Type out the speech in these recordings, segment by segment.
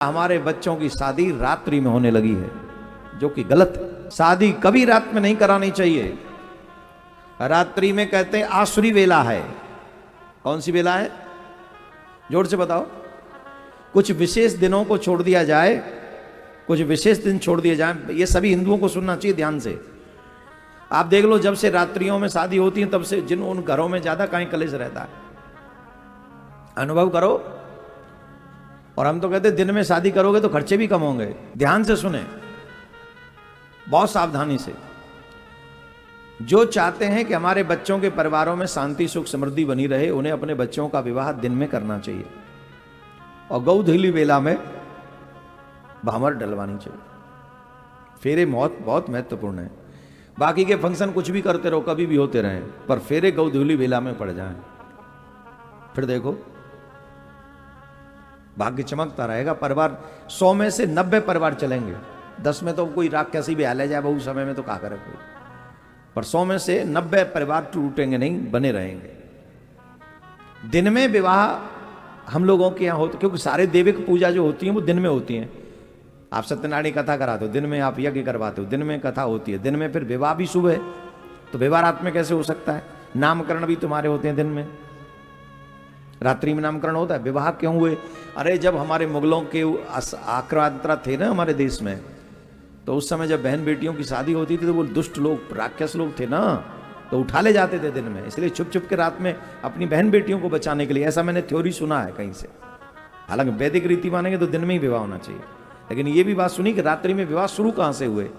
हमारे बच्चों की शादी रात्रि में होने लगी है, जो कि गलत है। शादी कभी रात में नहीं करानी चाहिए। रात्रि में कहते हैं आसुरी वेला है। कौन सी वेला है? जोर से बताओ। कुछ विशेष दिनों को छोड़ दिया जाए, कुछ विशेष दिन छोड़ दिए जाए। ये सभी हिंदुओं को सुनना चाहिए ध्यान से। आप देख लो, जब से रात्रियों में शादी होती है तब से जिन उन घरों में ज्यादा कहीं कलेश रहता है। अनुभव करो। और हम तो कहते दिन में शादी करोगे तो खर्चे भी कम होंगे। ध्यान से सुने, बहुत सावधानी से। जो चाहते हैं कि हमारे बच्चों के परिवारों में शांति सुख समृद्धि बनी रहे, उन्हें अपने बच्चों का विवाह दिन में करना चाहिए और गौधीली वेला में भामर डलवानी चाहिए। फेरे बहुत महत्वपूर्ण है। बाकी के फंक्शन कुछ भी करते रहो, कभी भी होते रहें, पर फेरे गौधीली वेला में पड़ जाएं, फिर देखो भाग्य चमकता रहेगा। परिवार 100 में से 90 परिवार चलेंगे। 10 में तो कोई राग कैसी भी हाल जाए, बहु समय में तो क्या करे कोई, पर 100 में से 90 परिवार टूटेंगे नहीं, बने रहेंगे। दिन में विवाह हम लोगों के यहाँ होते, क्योंकि सारे देविक पूजा जो होती है वो दिन में होती हैं। आप सत्यनारायण कथा कराते हो दिन में, आप यज्ञ करवाते हो दिन में, कथा होती है दिन में, फिर विवाह भी सुबह, तो विवाह रात में कैसे हो सकता है? नामकरण भी तुम्हारे होते हैं दिन में, रात्रि में नामकरण होता है। विवाह क्यों हुए? अरे जब हमारे मुगलों के आक्रांता थे ना हमारे देश में, तो उस समय जब बहन बेटियों की शादी होती थी तो वो दुष्ट लोग, राक्षस लोग थे ना, तो उठा ले जाते थे दिन में। इसलिए छुप छुप के रात में अपनी बहन बेटियों को बचाने के लिए, ऐसा मैंने थ्योरी सुना है कहीं से। हालांकि वैदिक रीति मानेंगे तो दिन में ही विवाह होना चाहिए, लेकिन ये भी बात सुनी कि रात्रि में विवाह शुरू कहाँ से हुए?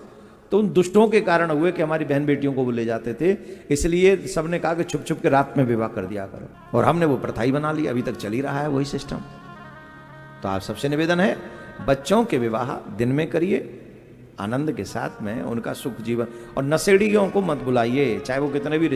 तो उन दुष्टों के कारण हुए कि हमारी बहन बेटियों को वो ले जाते थे, इसलिए सबने कहा कि छुप छुप के रात में विवाह कर दिया करो, और हमने वो प्रथा ही बना ली। अभी तक चल ही रहा है वही सिस्टम। तो आप सबसे निवेदन है, बच्चों के विवाह दिन में करिए, आनंद के साथ में उनका सुख जीवन, और नशेड़ियों को मत बुलाइए, चाहे वो कितने भी